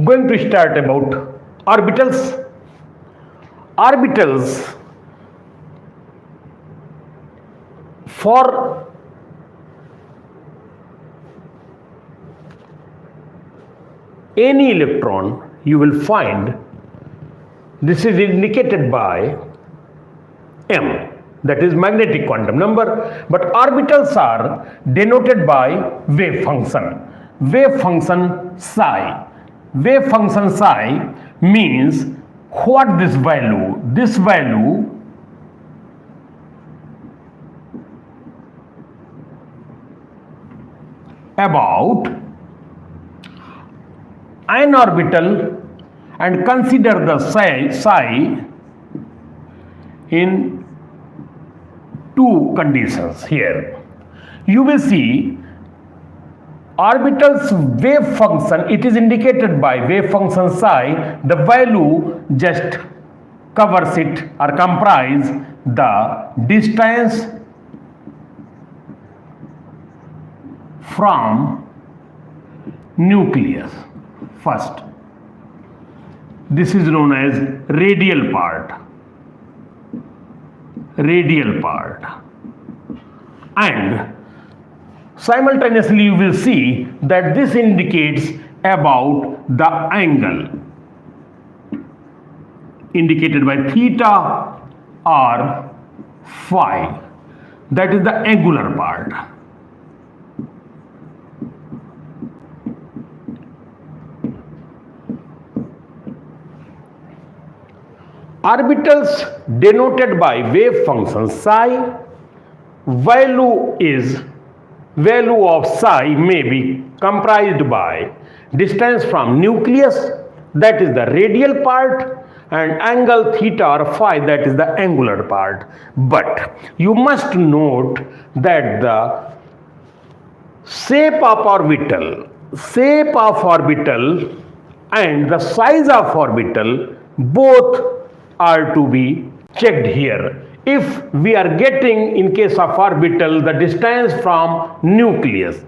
going to start about orbitals. Orbitals for any electron you will find this is indicated by m, that is magnetic quantum number, but orbitals are denoted by wave function psi. Wave function psi means what this value? This value about an orbital, and consider the psi in two conditions here. You will see orbital's wave function, it is indicated by wave function psi, the value just covers it or comprise the distance from nucleus first. This is known as radial part. And simultaneously you will see that this indicates about the angle indicated by theta or phi, that is the angular part. Orbitals denoted by wave function psi, value of psi may be comprised by distance from nucleus, that is the radial part, and angle theta or phi, that is the angular part. But you must note that the shape of orbital and the size of orbital both are to be checked here. If we are getting, in case of orbital, the distance from nucleus,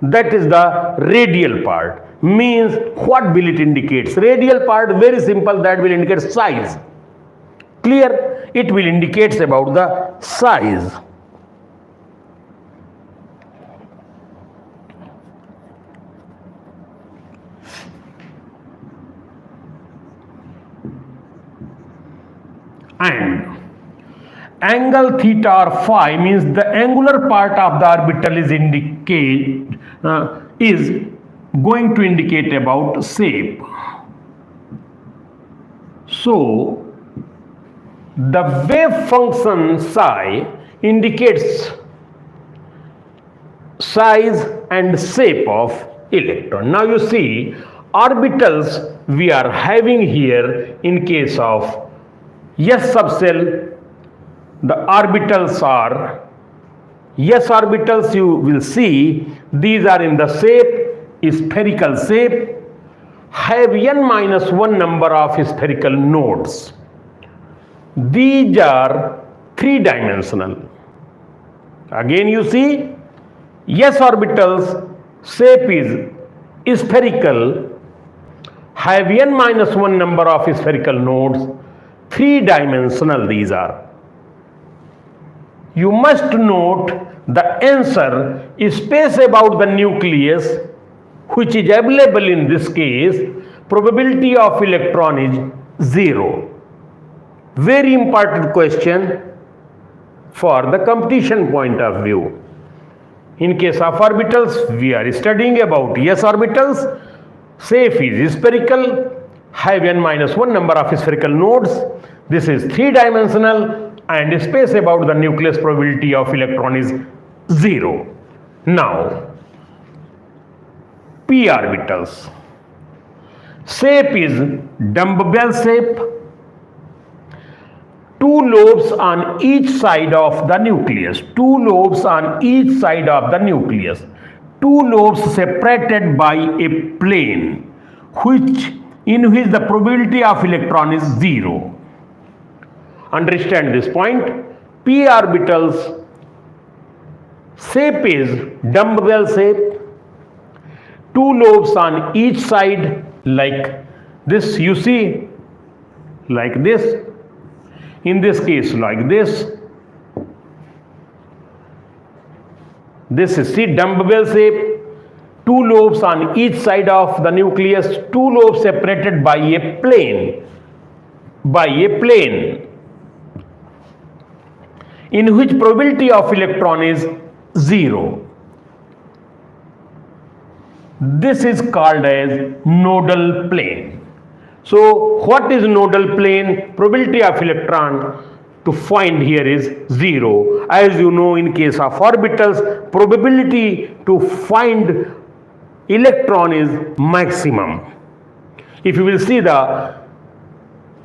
that is the radial part, means what will it indicate? Radial part, very simple, that will indicate size. Clear? It will indicate about the size. And angle theta or phi means the angular part of the orbital is going to indicate about shape. So the wave function psi indicates size and shape of electron. Now you see orbitals we are having here in case of S subshell. The orbitals are S orbitals, you will see these are in the shape, spherical shape, have n-1 number of spherical nodes. These are three-dimensional. Again you see S orbitals shape is spherical, have n-1 number of spherical nodes, three-dimensional these are. You must note the answer is space about the nucleus, which is available in this case, probability of electron is 0. Very important question for the competition point of view. In case of orbitals, we are studying about S orbitals, shape is spherical, have n-1 number of spherical nodes, this is three-dimensional, and space about the nucleus probability of electron is 0. Now, p orbitals. Shape is dumbbell shape, two lobes on each side of the nucleus, two lobes separated by a plane in which the probability of electron is 0. Understand this point. P orbitals shape is dumbbell shape, two lobes on each side like this, you see, like this. In this case, like this. This is, see, dumbbell shape, two lobes on each side of the nucleus, two lobes separated by a plane, in which probability of electron is 0. This is called as nodal plane. So what is nodal plane? Probability of electron to find here is 0. As you know, in case of orbitals, probability to find electron is maximum. If you will see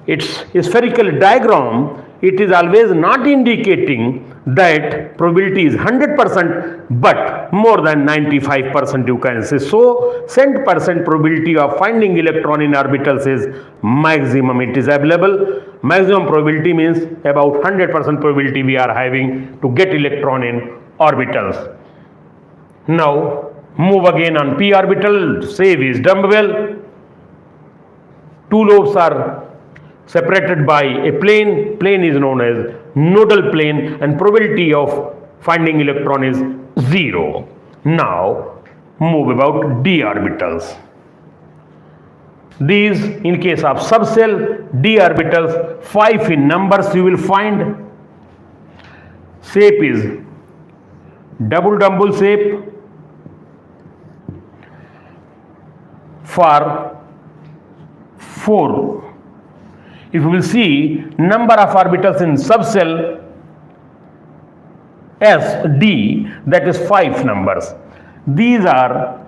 its spherical diagram, it is always not indicating that probability is 100%, but more than 95% you can say. So, cent percent probability of finding electron in orbitals is maximum. It is available. Maximum probability means about 100% probability we are having to get electron in orbitals. Now, move again on p orbital. Same is dumbbell. Two lobes are separated by a plane. Plane is known as nodal plane, and probability of finding electron is 0. Now move about d orbitals. These, in case of subcell, d orbitals, 5 in numbers you will find. Shape is double dumbbell shape for 4. If you will see, number of orbitals in subcell S, D, that is 5 numbers. These are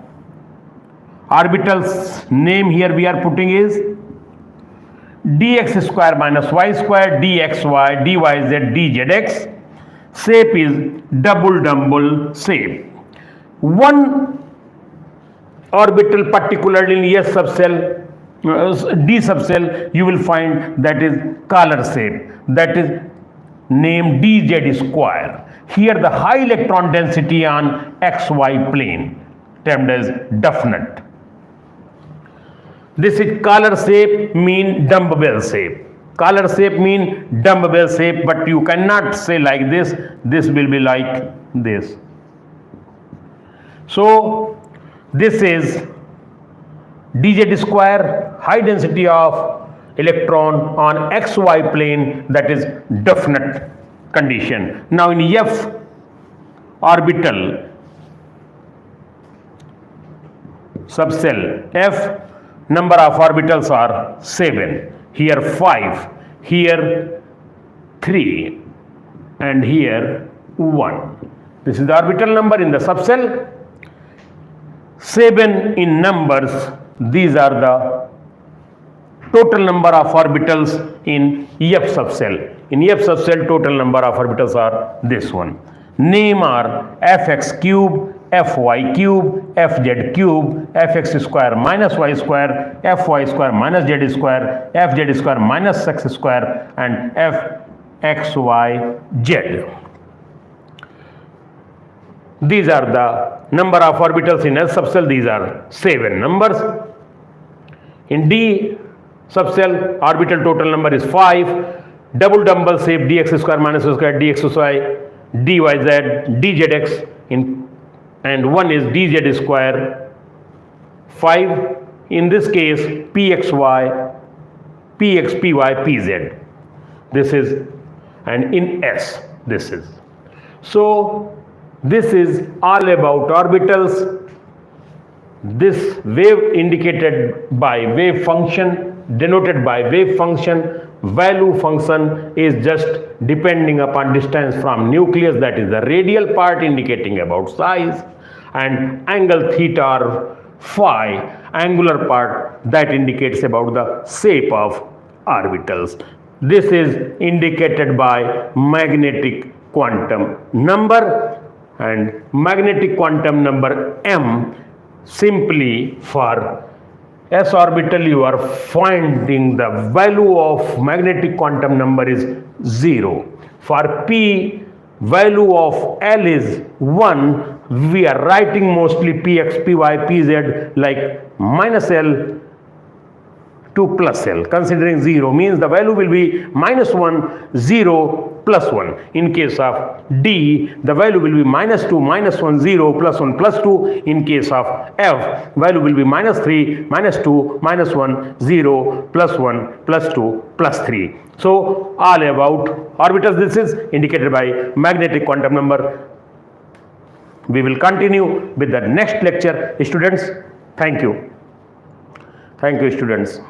orbitals. Name here we are putting is dx square minus y square, dxy, dyz, dzx. Shape is double dumbbell shape. One orbital, particularly in S subcell, D subcell, you will find that is collar shape, that is named dz square. Here the high electron density on xy plane, termed as definite. This is collar shape, mean dumbbell shape. Collar shape mean dumbbell shape, but you cannot say like this. This will be like this. So this is dz square, high density of electron on xy plane, that is definite condition. Now in F orbital subcell F, number of orbitals are 7. Here 5, here 3, and here 1. This is the orbital number in the subcell. 7 in numbers. These are the total number of orbitals in F subcell. In F subcell, total number of orbitals are this one. Name are fx cube, fy cube, fz cube, fx square minus y square, fy square minus z square, fz square minus x square, and fxyz. These are the number of orbitals in S subcell. These are 7 numbers. In D subcell, orbital total number is 5. Double dumbbell shape, dx square minus y square, dxy, dyz, dzx, and one is dz square. 5 in this case, pxy, pxpy, pz. This is, and in S this is. So this is all about orbitals. This wave indicated by wave function, denoted by wave function. Value function is just depending upon distance from nucleus, that is the radial part indicating about size, and angle theta or phi, angular part, that indicates about the shape of orbitals. This is indicated by magnetic quantum number, and magnetic quantum number m. Simply for S orbital you are finding the value of magnetic quantum number is 0. For P, value of L is 1. We are writing mostly Px, Py, Pz like minus L to plus L. Considering 0 means the value will be minus 1, 0, plus 1. In case of D, the value will be minus 2, minus 1, 0, plus 1, plus 2. In case of F, value will be minus 3, minus 2, minus 1, 0, plus 1, plus 2, plus 3. So, all about orbitals. This is indicated by magnetic quantum number. We will continue with the next lecture. Students, thank you. Thank you, students.